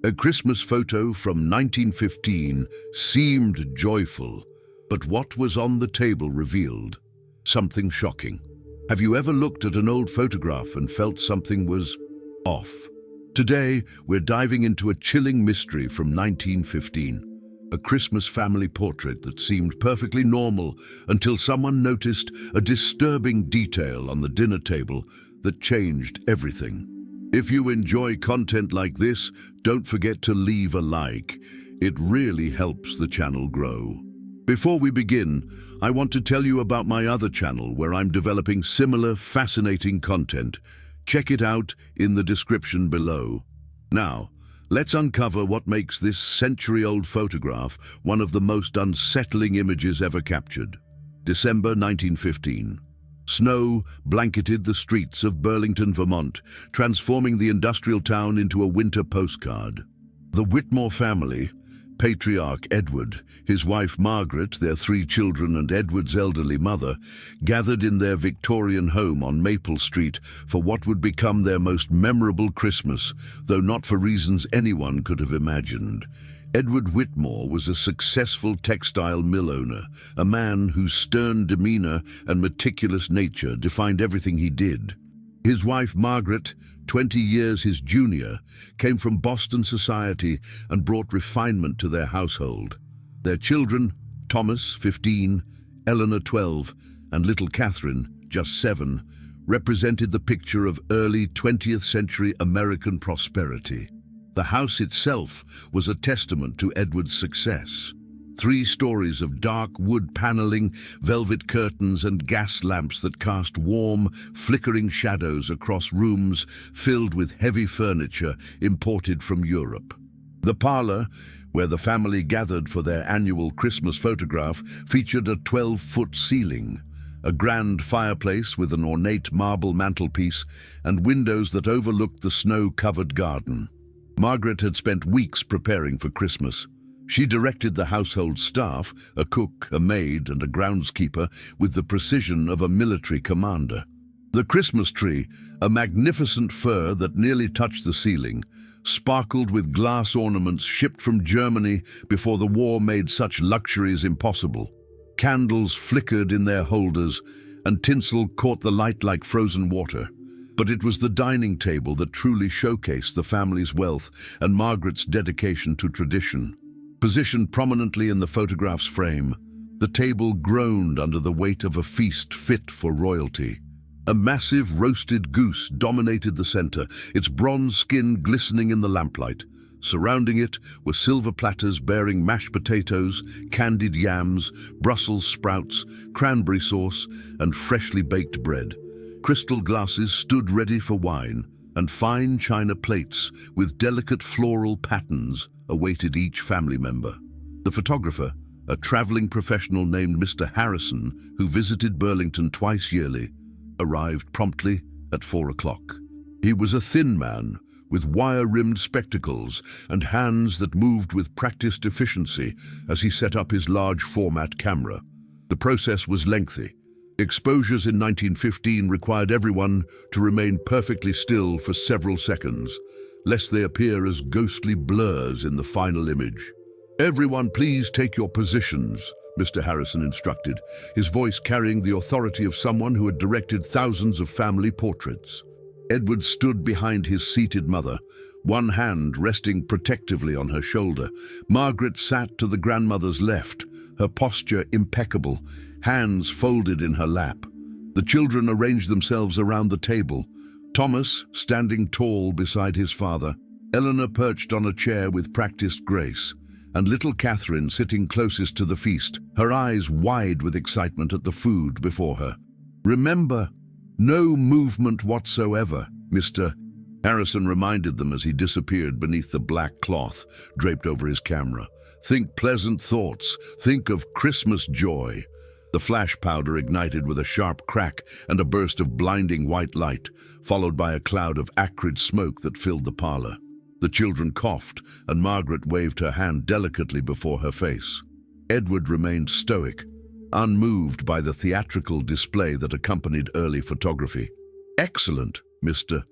A Christmas photo from 1915 seemed joyful, but what was on the table revealed something shocking. Have you ever looked at an old photograph and felt something was off? Today, we're diving into a chilling mystery from 1915. A Christmas family portrait that seemed perfectly normal until someone noticed a disturbing detail on the dinner table that changed everything. If you enjoy content like this, don't forget to leave a like. It really helps the channel grow. Before we begin, I want to tell you about my other channel where I'm developing similar fascinating content. Check it out in the description below. Now, let's uncover what makes this century-old photograph one of the most unsettling images ever captured. December 1915. Snow blanketed the streets of Burlington, Vermont, transforming the industrial town into a winter postcard. The Whitmore family, patriarch Edward, his wife Margaret, their 3 children, and Edward's elderly mother, gathered in their Victorian home on Maple Street for what would become their most memorable Christmas, though not for reasons anyone could have imagined. Edward Whitmore was a successful textile mill owner, a man whose stern demeanor and meticulous nature defined everything he did. His wife Margaret, 20 years his junior, came from Boston society and brought refinement to their household. Their children, Thomas, 15, Eleanor, 12, and little Catherine, just 7, represented the picture of early 20th century American prosperity. The house itself was a testament to Edward's success. 3 stories of dark wood paneling, velvet curtains, and gas lamps that cast warm, flickering shadows across rooms filled with heavy furniture imported from Europe. The parlor, where the family gathered for their annual Christmas photograph, featured a 12-foot ceiling, a grand fireplace with an ornate marble mantelpiece, and windows that overlooked the snow-covered garden. Margaret had spent weeks preparing for Christmas. She directed the household staff, a cook, a maid, and a groundskeeper, with the precision of a military commander. The Christmas tree, a magnificent fir that nearly touched the ceiling, sparkled with glass ornaments shipped from Germany before the war made such luxuries impossible. Candles flickered in their holders, and tinsel caught the light like frozen water. But it was the dining table that truly showcased the family's wealth and Margaret's dedication to tradition. Positioned prominently in the photograph's frame, the table groaned under the weight of a feast fit for royalty. A massive roasted goose dominated the center, its bronze skin glistening in the lamplight. Surrounding it were silver platters bearing mashed potatoes, candied yams, Brussels sprouts, cranberry sauce, and freshly baked bread. Crystal glasses stood ready for wine, and fine china plates with delicate floral patterns awaited each family member. The photographer, a traveling professional named Mr. Harrison, who visited Burlington twice yearly, arrived promptly at 4 o'clock. He was a thin man with wire-rimmed spectacles and hands that moved with practiced efficiency as he set up his large-format camera. The process was lengthy. Exposures in 1915 required everyone to remain perfectly still for several seconds, lest they appear as ghostly blurs in the final image. "Everyone, please take your positions," Mr. Harrison instructed, his voice carrying the authority of someone who had directed thousands of family portraits. Edward stood behind his seated mother, one hand resting protectively on her shoulder. Margaret sat to the grandmother's left, her posture impeccable, hands folded in her lap. The children arranged themselves around the table, Thomas standing tall beside his father, Eleanor perched on a chair with practiced grace, and little Catherine sitting closest to the feast, her eyes wide with excitement at the food before her. "Remember, no movement whatsoever," Mr. Harrison reminded them as he disappeared beneath the black cloth draped over his camera. "Think pleasant thoughts, think of Christmas joy." The flash powder ignited with a sharp crack and a burst of blinding white light, followed by a cloud of acrid smoke that filled the parlor. The children coughed, and Margaret waved her hand delicately before her face. Edward remained stoic, unmoved by the theatrical display that accompanied early photography. "Excellent, Mr.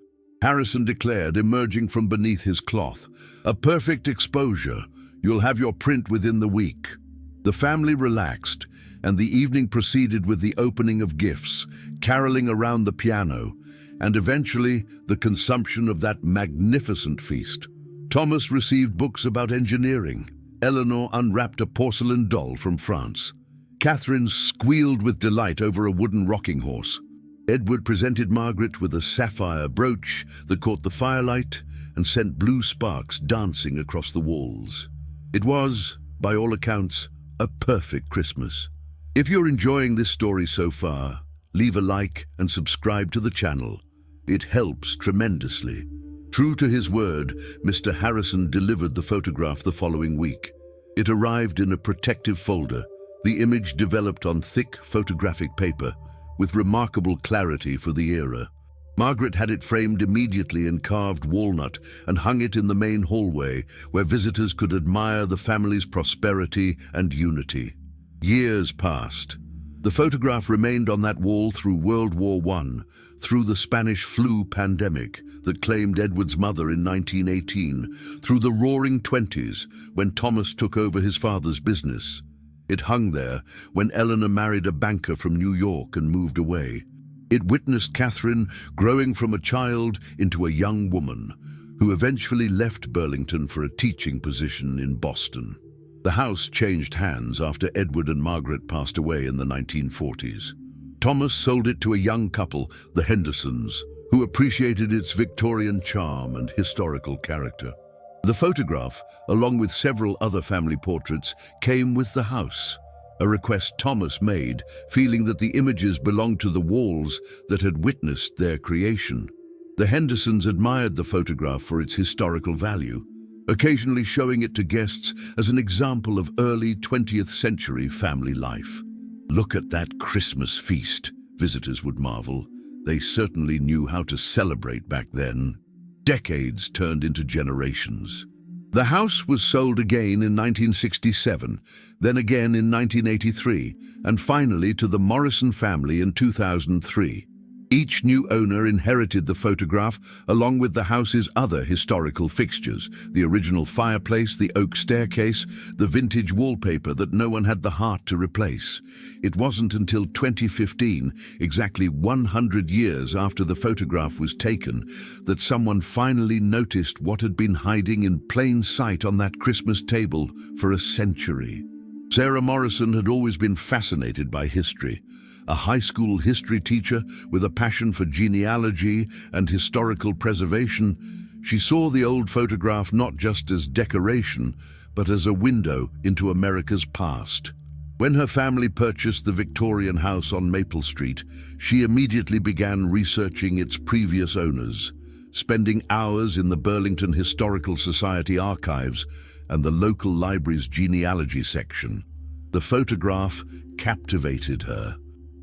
Harrison declared, emerging from beneath his cloth. "A perfect exposure. You'll have your print within the week." The family relaxed, and the evening proceeded with the opening of gifts, caroling around the piano, and eventually the consumption of that magnificent feast. Thomas received books about engineering. Eleanor unwrapped a porcelain doll from France. Catherine squealed with delight over a wooden rocking horse. Edward presented Margaret with a sapphire brooch that caught the firelight and sent blue sparks dancing across the walls. It was, by all accounts, a perfect Christmas. If you're enjoying this story so far, leave a like and subscribe to the channel. It helps tremendously. True to his word, Mr. Harrison delivered the photograph the following week. It arrived in a protective folder, the image developed on thick photographic paper, with remarkable clarity for the era. Margaret had it framed immediately in carved walnut and hung it in the main hallway, where visitors could admire the family's prosperity and unity. Years passed. The photograph remained on that wall through World War I, through the Spanish flu pandemic that claimed Edward's mother in 1918, through the Roaring Twenties when Thomas took over his father's business. It hung there when Eleanor married a banker from New York and moved away. It witnessed Catherine growing from a child into a young woman, who eventually left Burlington for a teaching position in Boston. The house changed hands after Edward and Margaret passed away in the 1940s. Thomas sold it to a young couple, the Hendersons, who appreciated its Victorian charm and historical character. The photograph, along with several other family portraits, came with the house, a request Thomas made, feeling that the images belonged to the walls that had witnessed their creation. The Hendersons admired the photograph for its historical value, occasionally showing it to guests as an example of early 20th century family life. "Look at that Christmas feast," visitors would marvel. They certainly knew how to celebrate back then. Decades turned into generations. The house was sold again in 1967, then again in 1983, and finally to the Morrison family in 2003. Each new owner inherited the photograph along with the house's other historical fixtures, the original fireplace, the oak staircase, the vintage wallpaper that no one had the heart to replace. It wasn't until 2015, exactly 100 years after the photograph was taken, that someone finally noticed what had been hiding in plain sight on that Christmas table for a century. Sarah Morrison had always been fascinated by history. A high school history teacher with a passion for genealogy and historical preservation, she saw the old photograph not just as decoration, but as a window into America's past. When her family purchased the Victorian house on Maple Street, she immediately began researching its previous owners, spending hours in the Burlington Historical Society archives and the local library's genealogy section. The photograph captivated her.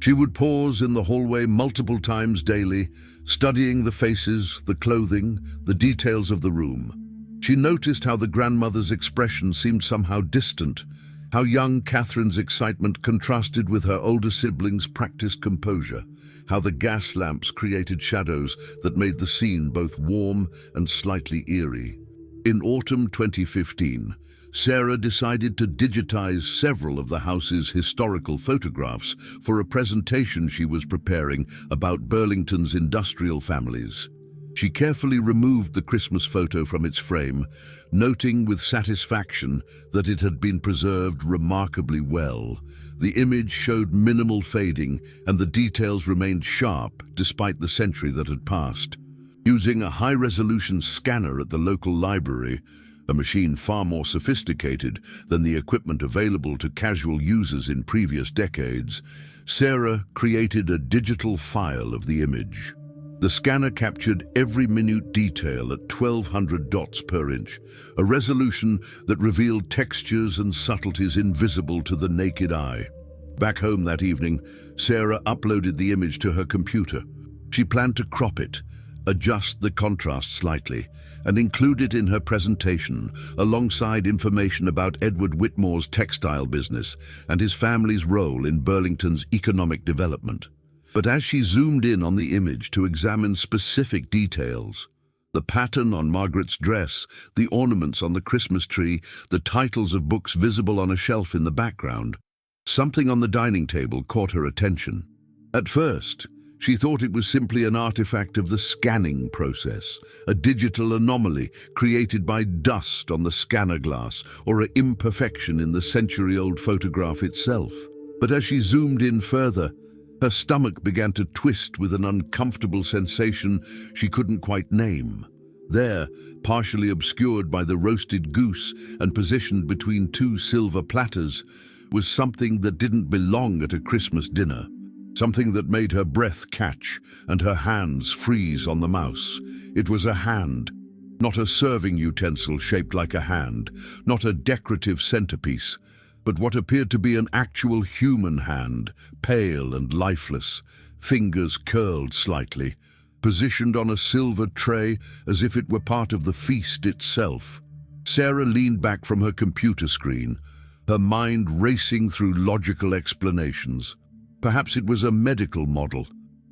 She would pause in the hallway multiple times daily, studying the faces, the clothing, the details of the room. She noticed how the grandmother's expression seemed somehow distant, how young Catherine's excitement contrasted with her older siblings' practiced composure, how the gas lamps created shadows that made the scene both warm and slightly eerie. In autumn 2015, Sarah decided to digitize several of the house's historical photographs for a presentation she was preparing about Burlington's industrial families. She carefully removed the Christmas photo from its frame, noting with satisfaction that it had been preserved remarkably well. The image showed minimal fading, and the details remained sharp despite the century that had passed. Using a high-resolution scanner at the local library, a machine far more sophisticated than the equipment available to casual users in previous decades, Sarah created a digital file of the image. The scanner captured every minute detail at 1,200 dots per inch, a resolution that revealed textures and subtleties invisible to the naked eye. Back home that evening, Sarah uploaded the image to her computer. She planned to crop it, adjust the contrast slightly, and include it in her presentation, alongside information about Edward Whitmore's textile business and his family's role in Burlington's economic development. But as she zoomed in on the image to examine specific details, the pattern on Margaret's dress, the ornaments on the Christmas tree, the titles of books visible on a shelf in the background, something on the dining table caught her attention. At first, she thought it was simply an artifact of the scanning process, a digital anomaly created by dust on the scanner glass or an imperfection in the century-old photograph itself. But as she zoomed in further, her stomach began to twist with an uncomfortable sensation she couldn't quite name. There, partially obscured by the roasted goose and positioned between two silver platters, was something that didn't belong at a Christmas dinner. Something that made her breath catch and her hands freeze on the mouse. It was a hand, not a serving utensil shaped like a hand, not a decorative centerpiece, but what appeared to be an actual human hand, pale and lifeless, fingers curled slightly, positioned on a silver tray as if it were part of the feast itself. Sarah leaned back from her computer screen, her mind racing through logical explanations. Perhaps it was a medical model.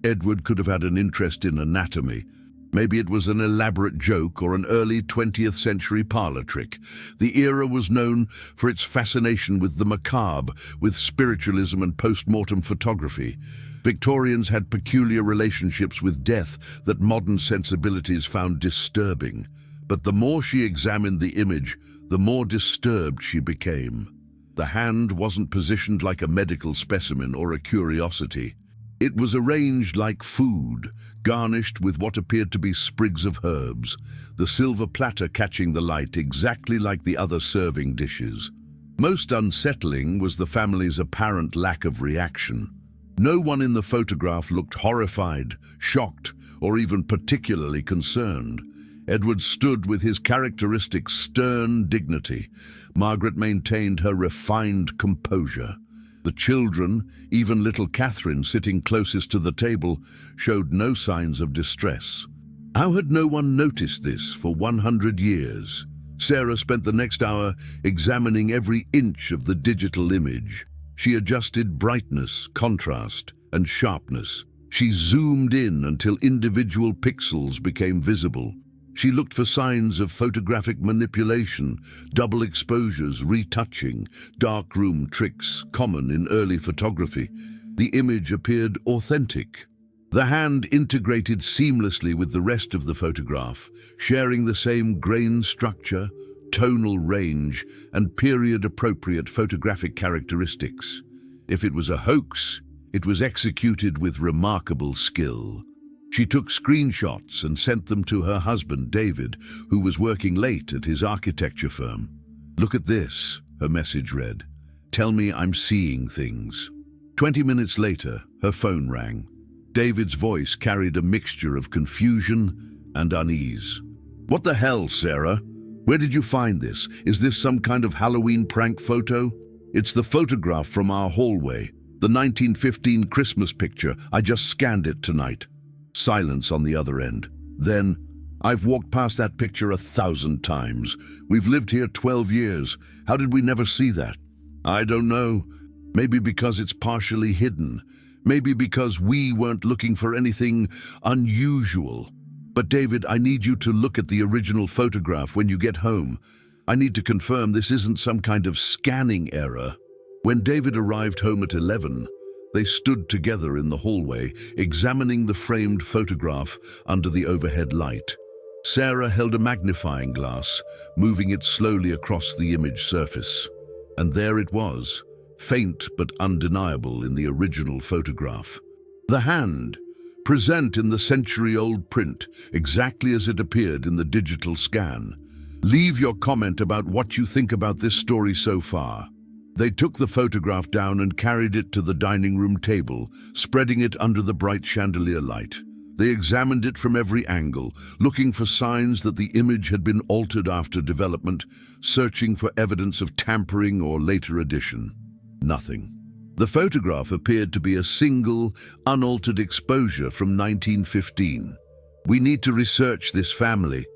Edward could have had an interest in anatomy. Maybe it was an elaborate joke or an early 20th century parlor trick. The era was known for its fascination with the macabre, with spiritualism and post-mortem photography. Victorians had peculiar relationships with death that modern sensibilities found disturbing. But the more she examined the image, the more disturbed she became. The hand wasn't positioned like a medical specimen or a curiosity. It was arranged like food, garnished with what appeared to be sprigs of herbs, the silver platter catching the light exactly like the other serving dishes. Most unsettling was the family's apparent lack of reaction. No one in the photograph looked horrified, shocked, or even particularly concerned. Edward stood with his characteristic stern dignity. Margaret maintained her refined composure. The children, even little Catherine sitting closest to the table, showed no signs of distress. How had no one noticed this for 100 years? Sarah spent the next hour examining every inch of the digital image. She adjusted brightness, contrast, and sharpness. She zoomed in until individual pixels became visible. She looked for signs of photographic manipulation, double exposures, retouching, darkroom tricks common in early photography. The image appeared authentic. The hand integrated seamlessly with the rest of the photograph, sharing the same grain structure, tonal range, and period-appropriate photographic characteristics. If it was a hoax, it was executed with remarkable skill. She took screenshots and sent them to her husband, David, who was working late at his architecture firm. "Look at this," her message read. "Tell me I'm seeing things." 20 minutes later, her phone rang. David's voice carried a mixture of confusion and unease. "What the hell, Sarah? Where did you find this? Is this some kind of Halloween prank photo?" "It's the photograph from our hallway. The 1915 Christmas picture. I just scanned it tonight." Silence on the other end. Then, "I've walked past that picture 1,000 times. We've lived here 12 years. How did we never see that?" "I don't know. Maybe because it's partially hidden. Maybe because we weren't looking for anything unusual. But David, I need you to look at the original photograph when you get home. I need to confirm this isn't some kind of scanning error." When David arrived home at 11, they stood together in the hallway, examining the framed photograph under the overhead light. Sarah held a magnifying glass, moving it slowly across the image surface. And there it was, faint but undeniable in the original photograph. The hand, present in the century-old print, exactly as it appeared in the digital scan. Leave your comment about what you think about this story so far. They took the photograph down and carried it to the dining room table, spreading it under the bright chandelier light. They examined it from every angle, looking for signs that the image had been altered after development, searching for evidence of tampering or later addition. Nothing. The photograph appeared to be a single, unaltered exposure from 1915. "We need to research this family,"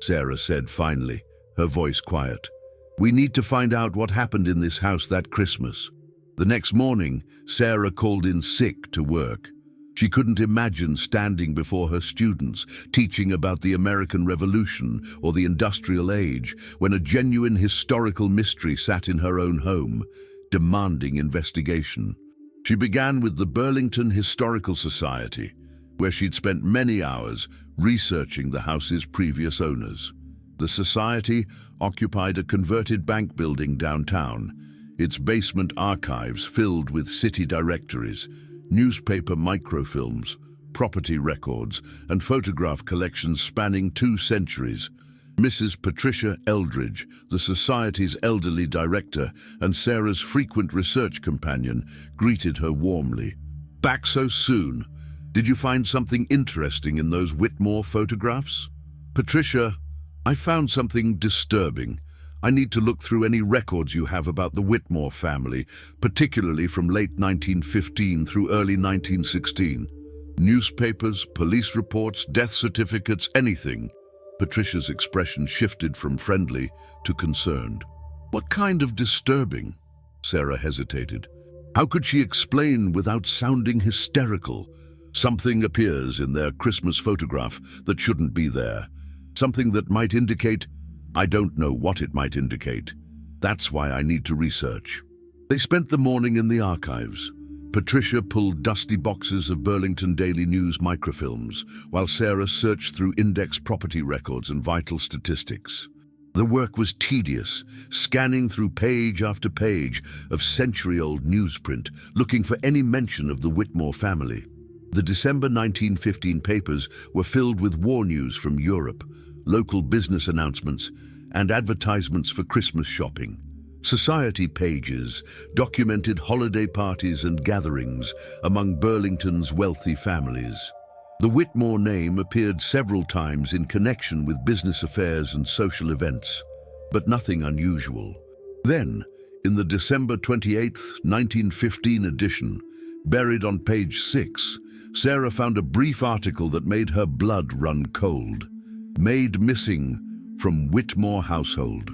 Sarah said finally, her voice quiet. "We need to find out what happened in this house that Christmas." The next morning, Sarah called in sick to work. She couldn't imagine standing before her students, teaching about the American Revolution or the Industrial Age, when a genuine historical mystery sat in her own home, demanding investigation. She began with the Burlington Historical Society, where she'd spent many hours researching the house's previous owners. The society occupied a converted bank building downtown, its basement archives filled with city directories, newspaper microfilms, property records, and photograph collections spanning 2 centuries. Mrs. Patricia Eldridge, the Society's elderly director and Sarah's frequent research companion, greeted her warmly. "Back so soon? Did you find something interesting in those Whitmore photographs?" "Patricia, I found something disturbing. I need to look through any records you have about the Whitmore family, particularly from late 1915 through early 1916. Newspapers, police reports, death certificates, anything." Patricia's expression shifted from friendly to concerned. "What kind of disturbing?" Sarah hesitated. How could she explain without sounding hysterical? Something appears in their Christmas photograph that shouldn't be there. Something that might indicate... I don't know what it might indicate. That's why I need to research. They spent the morning in the archives. Patricia pulled dusty boxes of Burlington Daily News microfilms, while Sarah searched through index property records and vital statistics. The work was tedious, scanning through page after page of century-old newsprint, looking for any mention of the Whitmore family. The December 1915 papers were filled with war news from Europe, local business announcements, and advertisements for Christmas shopping. Society pages documented holiday parties and gatherings among Burlington's wealthy families. The Whitmore name appeared several times in connection with business affairs and social events, but nothing unusual. Then, in the December 28, 1915 edition, buried on page 6, Sarah found a brief article that made her blood run cold. "Made missing from Whitmore household."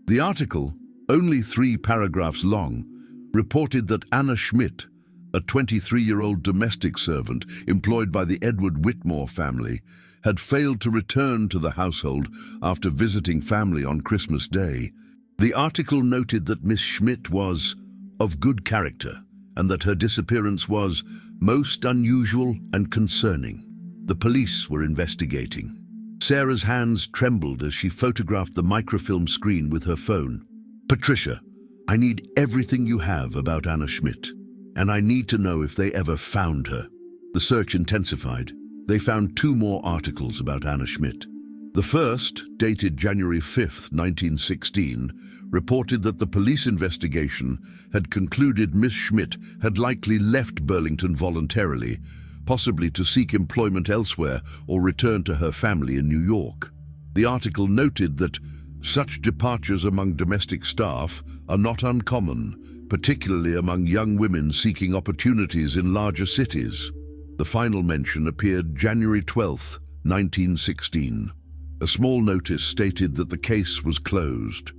The article, only 3 paragraphs long, reported that Anna Schmidt, a 23-year-old domestic servant employed by the Edward Whitmore family, had failed to return to the household after visiting family on Christmas Day. The article noted that Miss Schmidt was of good character and that her disappearance was most unusual and concerning. The police were investigating. Sarah's hands trembled as she photographed the microfilm screen with her phone. "Patricia, I need everything you have about Anna Schmidt, and I need to know if they ever found her." The search intensified. They found 2 more articles about Anna Schmidt. The first, dated January 5, 1916, reported that the police investigation had concluded Miss Schmidt had likely left Burlington voluntarily, possibly to seek employment elsewhere or return to her family in New York. The article noted that such departures among domestic staff are not uncommon, particularly among young women seeking opportunities in larger cities. The final mention appeared January 12, 1916. A small notice stated that the case was closed.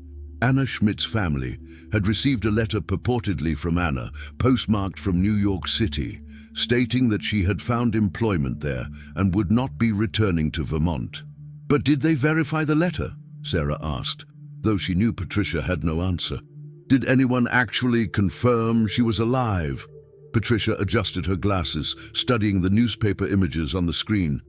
Anna Schmidt's family had received a letter purportedly from Anna, postmarked from New York City, stating that she had found employment there and would not be returning to Vermont. "But did they verify the letter?" Sarah asked, though she knew Patricia had no answer. "Did anyone actually confirm she was alive?" Patricia adjusted her glasses, studying the newspaper images on the screen.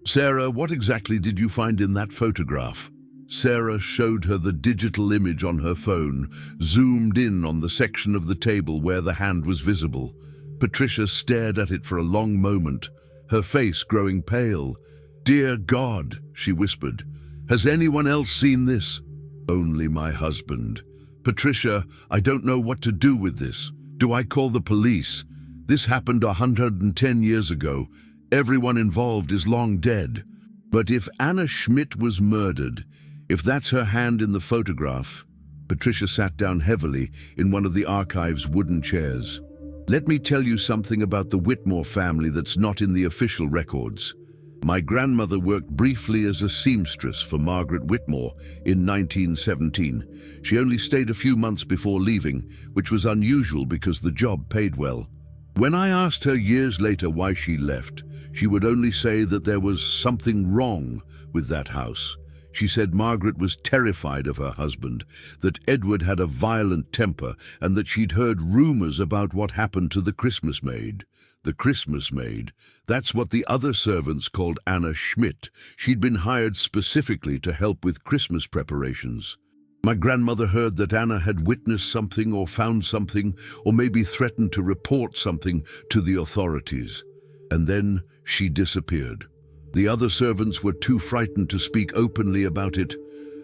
"Sarah, what exactly did you find in that photograph?" Sarah showed her the digital image on her phone, zoomed in on the section of the table where the hand was visible. Patricia stared at it for a long moment, her face growing pale. "Dear God," she whispered, "has anyone else seen this?" "Only my husband." "Patricia, I don't know what to do with this. Do I call the police? This happened 110 years ago. Everyone involved is long dead. But if Anna Schmidt was murdered, if that's her hand in the photograph..." Patricia sat down heavily in one of the archive's wooden chairs. "Let me tell you something about the Whitmore family that's not in the official records. My grandmother worked briefly as a seamstress for Margaret Whitmore in 1917. She only stayed a few months before leaving, which was unusual because the job paid well. When I asked her years later why she left, she would only say that there was something wrong with that house. She said Margaret was terrified of her husband, that Edward had a violent temper, and that she'd heard rumors about what happened to the Christmas maid. The Christmas maid, that's what the other servants called Anna Schmidt. She'd been hired specifically to help with Christmas preparations. My grandmother heard that Anna had witnessed something or found something, or maybe threatened to report something to the authorities. And then she disappeared. The other servants were too frightened to speak openly about it,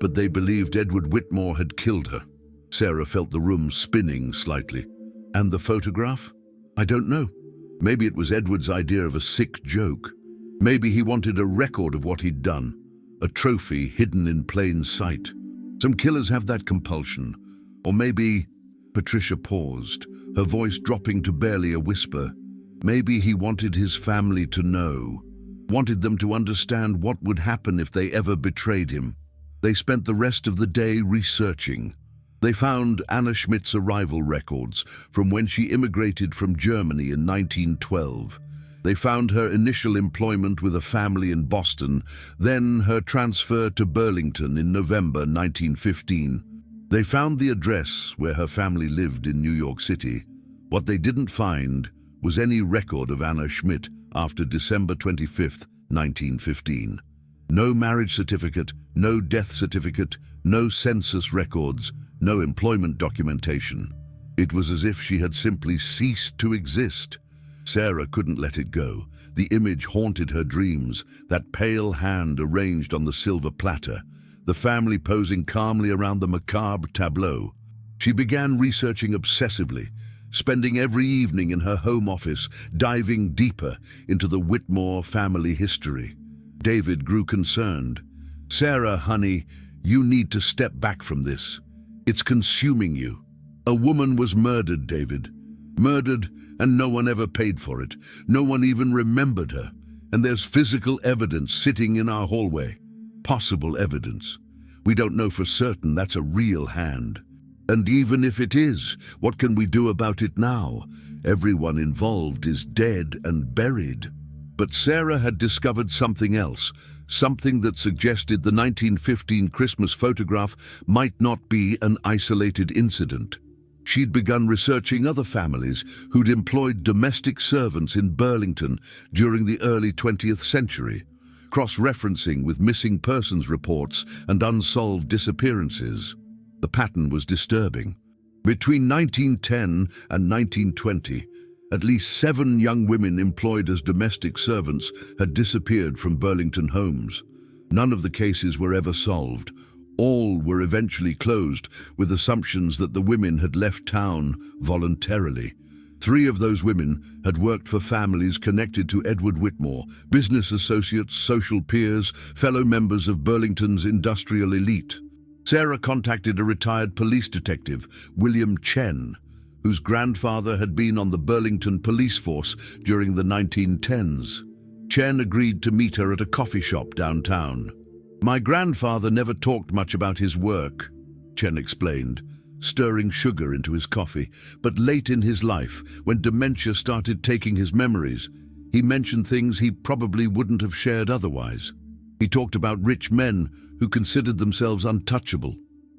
but they believed Edward Whitmore had killed her. Sarah felt the room spinning slightly. And the photograph? I don't know. Maybe it was Edward's idea of a sick joke. Maybe he wanted a record of what he'd done, a trophy hidden in plain sight. Some killers have that compulsion. Or maybe... Patricia paused, her voice dropping to barely a whisper. Maybe he wanted his family to know. Wanted them to understand what would happen if they ever betrayed him. They spent the rest of the day researching. They found Anna Schmidt's arrival records from when she immigrated from Germany in 1912. They found her initial employment with a family in Boston, then her transfer to Burlington in November 1915. They found the address where her family lived in New York City. What they didn't find was any record of Anna Schmidt after December 25, 1915. No marriage certificate, no death certificate, no census records, no employment documentation. It was as if she had simply ceased to exist. Sarah couldn't let it go. The image haunted her dreams, that pale hand arranged on the silver platter, the family posing calmly around the macabre tableau. She began researching obsessively, spending every evening in her home office, diving deeper into the Whitmore family history. David grew concerned. Sarah, honey, you need to step back from this. It's consuming you. A woman was murdered, David. Murdered, and no one ever paid for it. No one even remembered her. And there's physical evidence sitting in our hallway. Possible evidence. We don't know for certain that's a real hand. And even if it is, what can we do about it now? Everyone involved is dead and buried. But Sarah had discovered something else, something that suggested the 1915 Christmas photograph might not be an isolated incident. She'd begun researching other families who'd employed domestic servants in Burlington during the early 20th century, cross-referencing with missing persons reports and unsolved disappearances. The pattern was disturbing. Between 1910 and 1920, at least 7 young women employed as domestic servants had disappeared from Burlington homes. None of the cases were ever solved. All were eventually closed, with assumptions that the women had left town voluntarily. 3 of those women had worked for families connected to Edward Whitmore, business associates, social peers, fellow members of Burlington's industrial elite. Sarah contacted a retired police detective, William Chen, whose grandfather had been on the Burlington police force during the 1910s. Chen agreed to meet her at a coffee shop downtown. My grandfather never talked much about his work, Chen explained, stirring sugar into his coffee. But late in his life, when dementia started taking his memories, he mentioned things he probably wouldn't have shared otherwise. He talked about rich men who considered themselves untouchable.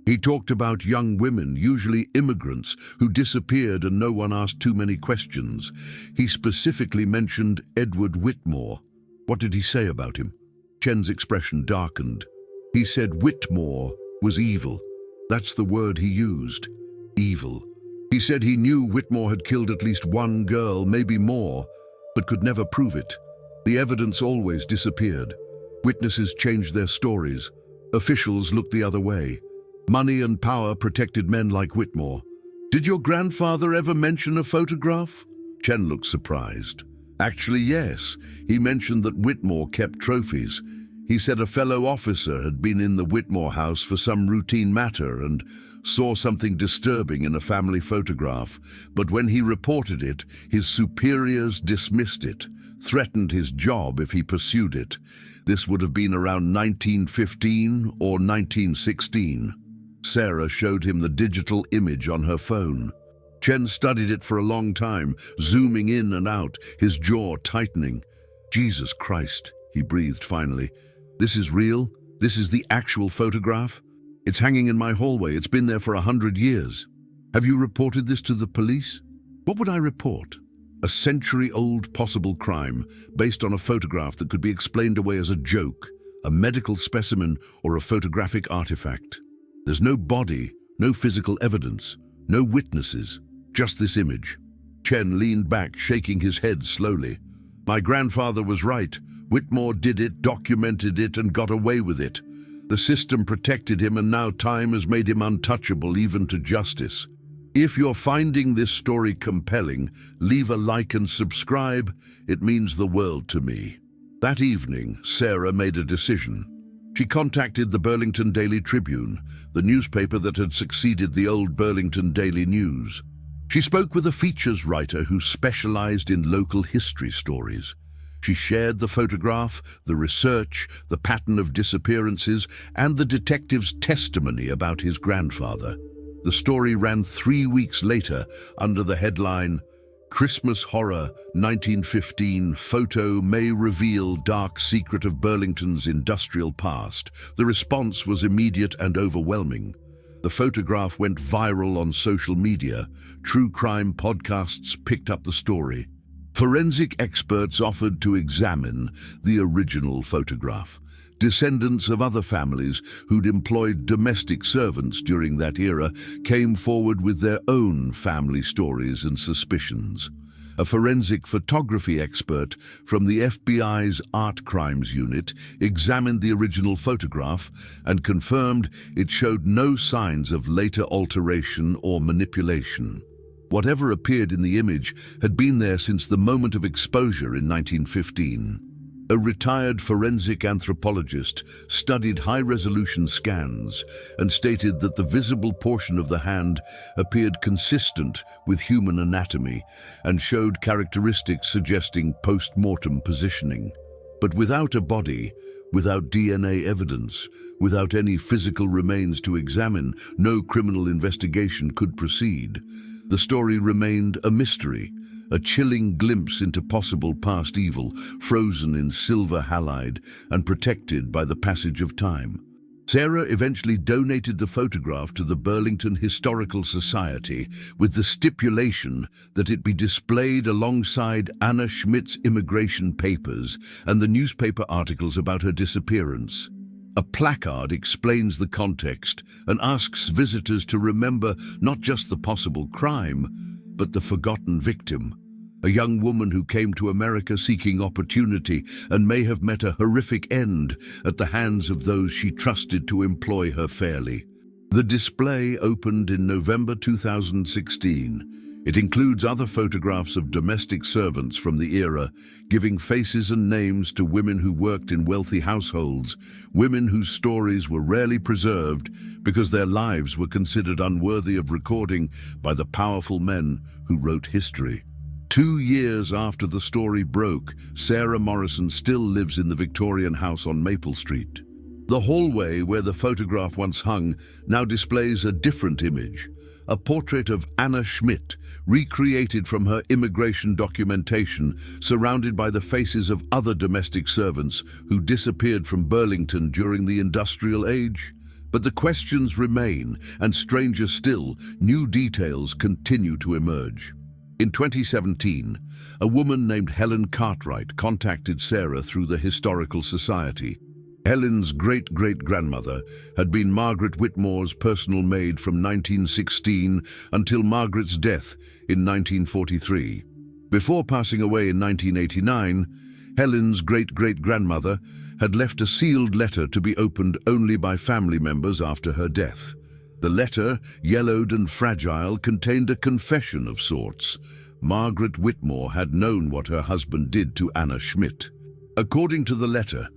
He talked about young women, usually immigrants, who disappeared and no one asked too many questions. He specifically mentioned Edward Whitmore. What did he say about him? Chen's expression darkened. He said Whitmore was evil. That's the word he used, evil. He said he knew Whitmore had killed at least 1 girl, maybe more, but could never prove it. The evidence always disappeared. Witnesses changed their stories. Officials looked the other way. Money and power protected men like Whitmore. Did your grandfather ever mention a photograph? Chen looked surprised. Actually, yes. He mentioned that Whitmore kept trophies. He said a fellow officer had been in the Whitmore house for some routine matter and saw something disturbing in a family photograph. But when he reported it, his superiors dismissed it, threatened his job if he pursued it. This would have been around 1915 or 1916. Sarah showed him the digital image on her phone. Chen studied it for a long time, zooming in and out, his jaw tightening. "Jesus Christ," he breathed finally. "This is real? This is the actual photograph? It's hanging in my hallway. It's been there for 100 years. Have you reported this to the police?" "What would I report? A century-old possible crime based on a photograph that could be explained away as a joke, a medical specimen, or a photographic artifact. There's no body, no physical evidence, no witnesses, just this image." Chen leaned back, shaking his head slowly. "My grandfather was right. Whitmore did it, documented it, and got away with it. The system protected him, and now time has made him untouchable, even to justice. If you're finding this story compelling, leave a like and subscribe. It means the world to me." That evening, Sarah made a decision. She contacted the Burlington Daily Tribune, the newspaper that had succeeded the old Burlington Daily News. She spoke with a features writer who specialized in local history stories. She shared the photograph, the research, the pattern of disappearances, and the detective's testimony about his grandfather. The story ran 3 weeks later under the headline, "Christmas Horror 1915 Photo May Reveal Dark Secret of Burlington's Industrial Past." The response was immediate and overwhelming. The photograph went viral on social media. True crime podcasts picked up the story. Forensic experts offered to examine the original photograph. Descendants of other families who'd employed domestic servants during that era came forward with their own family stories and suspicions. A forensic photography expert from the FBI's Art Crimes Unit examined the original photograph and confirmed it showed no signs of later alteration or manipulation. Whatever appeared in the image had been there since the moment of exposure in 1915. A retired forensic anthropologist studied high-resolution scans and stated that the visible portion of the hand appeared consistent with human anatomy and showed characteristics suggesting post-mortem positioning. But without a body, without DNA evidence, without any physical remains to examine, no criminal investigation could proceed. The story remained a mystery, a chilling glimpse into possible past evil, frozen in silver halide and protected by the passage of time. Sarah eventually donated the photograph to the Burlington Historical Society with the stipulation that it be displayed alongside Anna Schmidt's immigration papers and the newspaper articles about her disappearance. A placard explains the context and asks visitors to remember not just the possible crime, but the forgotten victim. A young woman who came to America seeking opportunity and may have met a horrific end at the hands of those she trusted to employ her fairly. The display opened in November 2016. It includes other photographs of domestic servants from the era, giving faces and names to women who worked in wealthy households, women whose stories were rarely preserved because their lives were considered unworthy of recording by the powerful men who wrote history. 2 years after the story broke, Sarah Morrison still lives in the Victorian house on Maple Street. The hallway where the photograph once hung now displays a different image, a portrait of Anna Schmidt, recreated from her immigration documentation, surrounded by the faces of other domestic servants who disappeared from Burlington during the industrial age. But the questions remain, and stranger still, new details continue to emerge. In 2017, a woman named Helen Cartwright contacted Sarah through the Historical Society. Helen's great-great-grandmother had been Margaret Whitmore's personal maid from 1916 until Margaret's death in 1943. Before passing away in 1989, Helen's great-great-grandmother had left a sealed letter to be opened only by family members after her death. The letter, yellowed and fragile, contained a confession of sorts. Margaret Whitmore had known what her husband did to Anna Schmidt. According to the letter,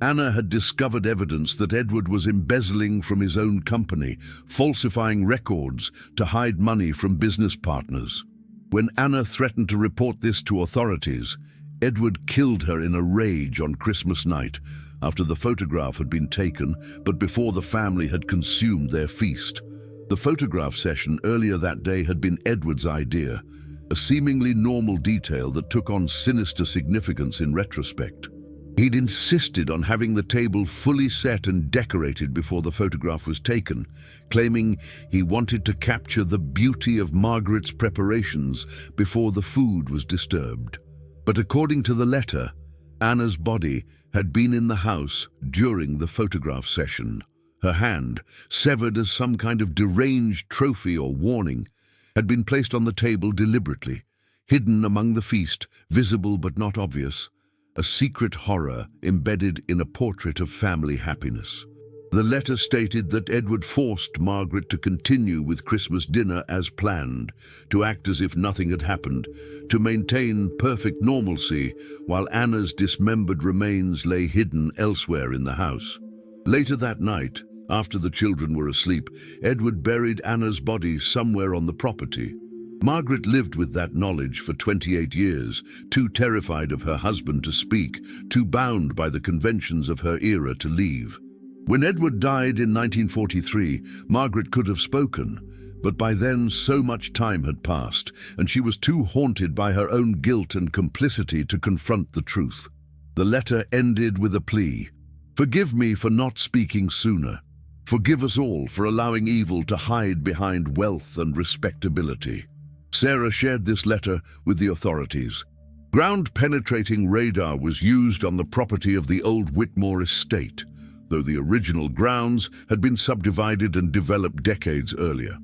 Anna had discovered evidence that Edward was embezzling from his own company, falsifying records to hide money from business partners. When Anna threatened to report this to authorities, Edward killed her in a rage on Christmas night, after the photograph had been taken, but before the family had consumed their feast. The photograph session earlier that day had been Edward's idea, a seemingly normal detail that took on sinister significance in retrospect. He'd insisted on having the table fully set and decorated before the photograph was taken, claiming he wanted to capture the beauty of Margaret's preparations before the food was disturbed. But according to the letter, Anna's body had been in the house during the photograph session. Her hand, severed as some kind of deranged trophy or warning, had been placed on the table deliberately, hidden among the feast, visible but not obvious. A secret horror embedded in a portrait of family happiness. The letter stated that Edward forced Margaret to continue with Christmas dinner as planned, to act as if nothing had happened, to maintain perfect normalcy while Anna's dismembered remains lay hidden elsewhere in the house. Later that night, after the children were asleep, Edward buried Anna's body somewhere on the property. Margaret lived with that knowledge for 28 years, too terrified of her husband to speak, too bound by the conventions of her era to leave. When Edward died in 1943, Margaret could have spoken, but by then so much time had passed, and she was too haunted by her own guilt and complicity to confront the truth. The letter ended with a plea. "Forgive me for not speaking sooner. Forgive us all for allowing evil to hide behind wealth and respectability." Sarah shared this letter with the authorities. Ground-penetrating radar was used on the property of the old Whitmore estate, though the original grounds had been subdivided and developed decades earlier.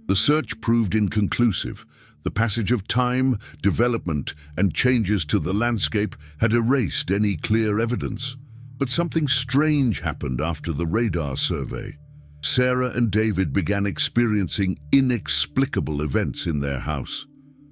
The search proved inconclusive. The passage of time, development, and changes to the landscape had erased any clear evidence. But something strange happened after the radar survey. Sarah and David began experiencing inexplicable events in their house.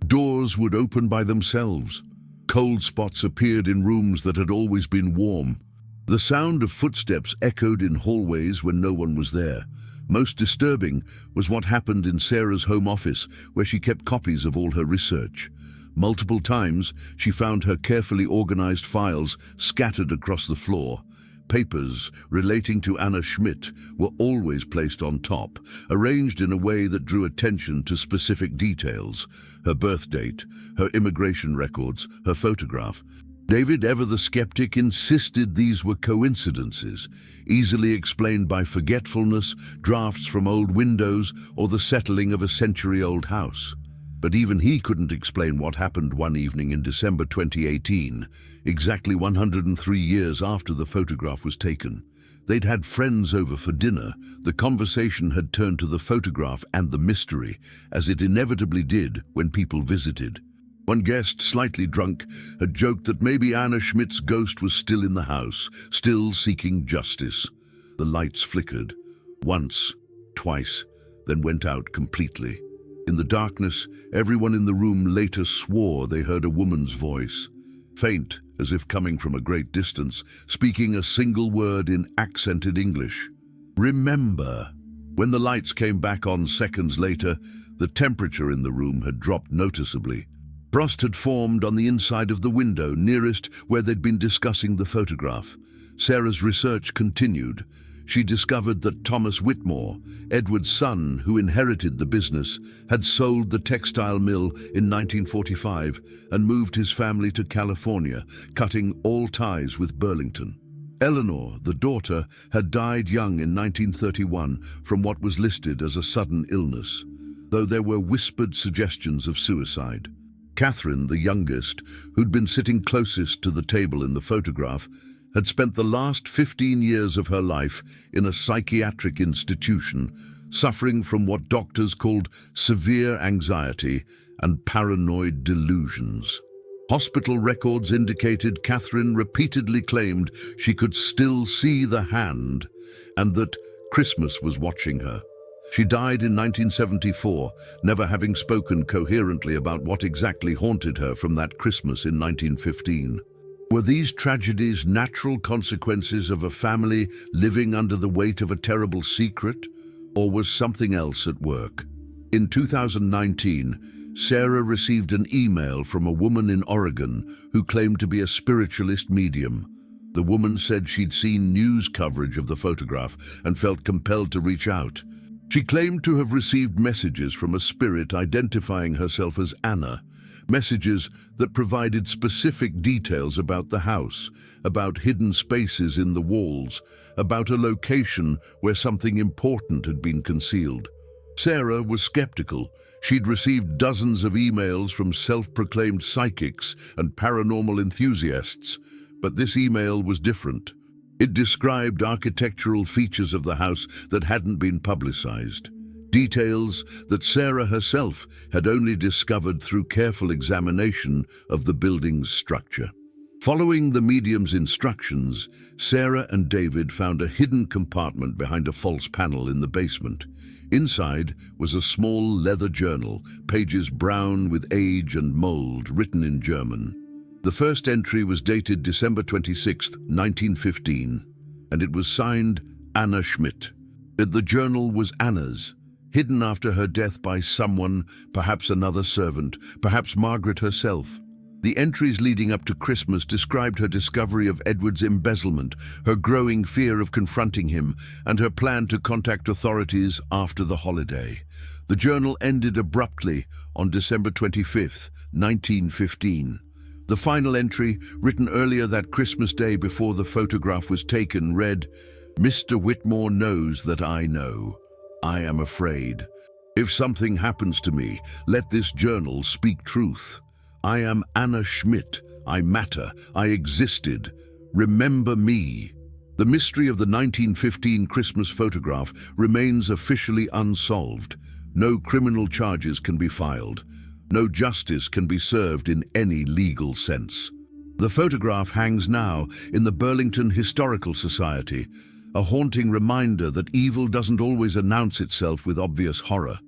Doors would open by themselves. Cold spots appeared in rooms that had always been warm. The sound of footsteps echoed in hallways when no one was there. Most disturbing was what happened in Sarah's home office, where she kept copies of all her research. Multiple times, she found her carefully organized files scattered across the floor. Papers relating to Anna Schmidt were always placed on top, arranged in a way that drew attention to specific details: her birth date, her immigration records, her photograph. David, ever the skeptic, insisted these were coincidences, easily explained by forgetfulness, drafts from old windows, or the settling of a century-old house. But even he couldn't explain what happened one evening in December 2018, exactly 103 years after the photograph was taken. They'd had friends over for dinner. The conversation had turned to the photograph and the mystery, as it inevitably did when people visited. One guest, slightly drunk, had joked that maybe Anna Schmidt's ghost was still in the house, still seeking justice. The lights flickered, once, twice, then went out completely. In the darkness, everyone in the room later swore they heard a woman's voice, faint as if coming from a great distance, speaking a single word in accented English. "Remember." When the lights came back on seconds later, the temperature in the room had dropped noticeably. Frost had formed on the inside of the window nearest where they'd been discussing the photograph. Sarah's research continued. She discovered that Thomas Whitmore, Edward's son who inherited the business, had sold the textile mill in 1945 and moved his family to California, cutting all ties with Burlington. Eleanor, the daughter, had died young in 1931 from what was listed as a sudden illness, though there were whispered suggestions of suicide. Catherine, the youngest, who'd been sitting closest to the table in the photograph, had spent the last 15 years of her life in a psychiatric institution, suffering from what doctors called severe anxiety and paranoid delusions. Hospital records indicated Catherine repeatedly claimed she could still see the hand and that Christmas was watching her. She died in 1974, never having spoken coherently about what exactly haunted her from that Christmas in 1915. Were these tragedies natural consequences of a family living under the weight of a terrible secret, or was something else at work? In 2019, Sarah received an email from a woman in Oregon who claimed to be a spiritualist medium. The woman said she'd seen news coverage of the photograph and felt compelled to reach out. She claimed to have received messages from a spirit identifying herself as Anna, messages that provided specific details about the house, about hidden spaces in the walls, about a location where something important had been concealed. Sarah was skeptical. She'd received dozens of emails from self-proclaimed psychics and paranormal enthusiasts, but this email was different. It described architectural features of the house that hadn't been publicized, details that Sarah herself had only discovered through careful examination of the building's structure. Following the medium's instructions, Sarah and David found a hidden compartment behind a false panel in the basement. Inside was a small leather journal, pages brown with age and mold, written in German. The first entry was dated December 26, 1915, and it was signed Anna Schmidt. The journal was Anna's, hidden after her death by someone, perhaps another servant, perhaps Margaret herself. The entries leading up to Christmas described her discovery of Edward's embezzlement, her growing fear of confronting him, and her plan to contact authorities after the holiday. The journal ended abruptly on December 25, 1915. The final entry, written earlier that Christmas Day before the photograph was taken, read, "Mr. Whitmore knows that I know. I am afraid. If something happens to me, let this journal speak truth. I am Anna Schmidt. I matter. I existed. Remember me." The mystery of the 1915 Christmas photograph remains officially unsolved. No criminal charges can be filed. No justice can be served in any legal sense. The photograph hangs now in the Burlington Historical Society, a haunting reminder that evil doesn't always announce itself with obvious horror.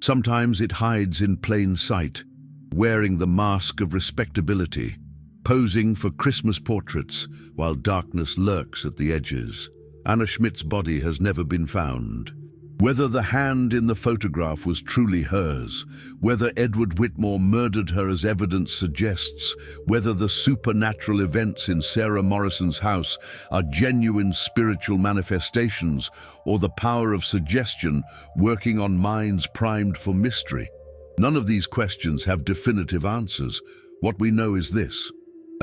Sometimes it hides in plain sight, wearing the mask of respectability, posing for Christmas portraits while darkness lurks at the edges. Anna Schmidt's body has never been found. Whether the hand in the photograph was truly hers, whether Edward Whitmore murdered her as evidence suggests, whether the supernatural events in Sarah Morrison's house are genuine spiritual manifestations or the power of suggestion working on minds primed for mystery, none of these questions have definitive answers. What we know is this: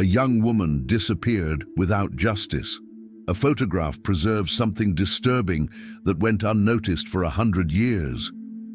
a young woman disappeared without justice. A photograph preserves something disturbing that went unnoticed for 100 years.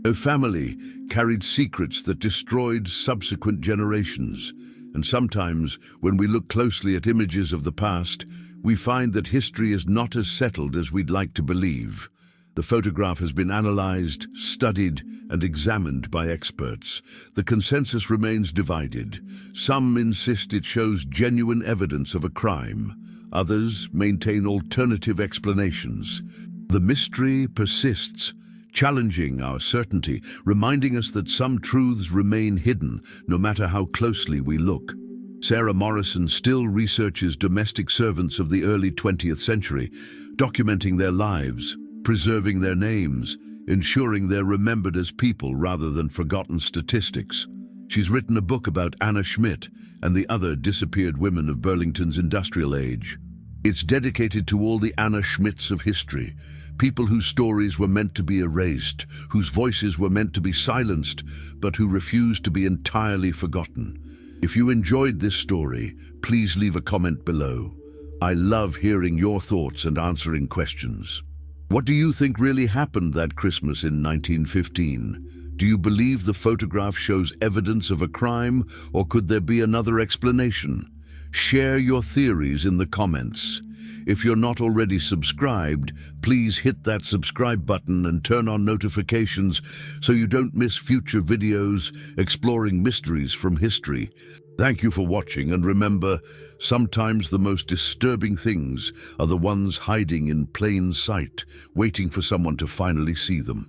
A family carried secrets that destroyed subsequent generations. And sometimes, when we look closely at images of the past, we find that history is not as settled as we'd like to believe. The photograph has been analyzed, studied, and examined by experts. The consensus remains divided. Some insist it shows genuine evidence of a crime. Others maintain alternative explanations. The mystery persists, challenging our certainty, reminding us that some truths remain hidden, no matter how closely we look. Sarah Morrison still researches domestic servants of the early 20th century, documenting their lives, preserving their names, ensuring they're remembered as people rather than forgotten statistics. She's written a book about Anna Schmidt and the other disappeared women of Burlington's industrial age. It's dedicated to all the Anna Schmidts of history, people whose stories were meant to be erased, whose voices were meant to be silenced, but who refused to be entirely forgotten. If you enjoyed this story, please leave a comment below. I love hearing your thoughts and answering questions. What do you think really happened that Christmas in 1915? Do you believe the photograph shows evidence of a crime, or could there be another explanation? Share your theories in the comments. If you're not already subscribed, please hit that subscribe button and turn on notifications so you don't miss future videos exploring mysteries from history. Thank you for watching, and remember, sometimes the most disturbing things are the ones hiding in plain sight, waiting for someone to finally see them.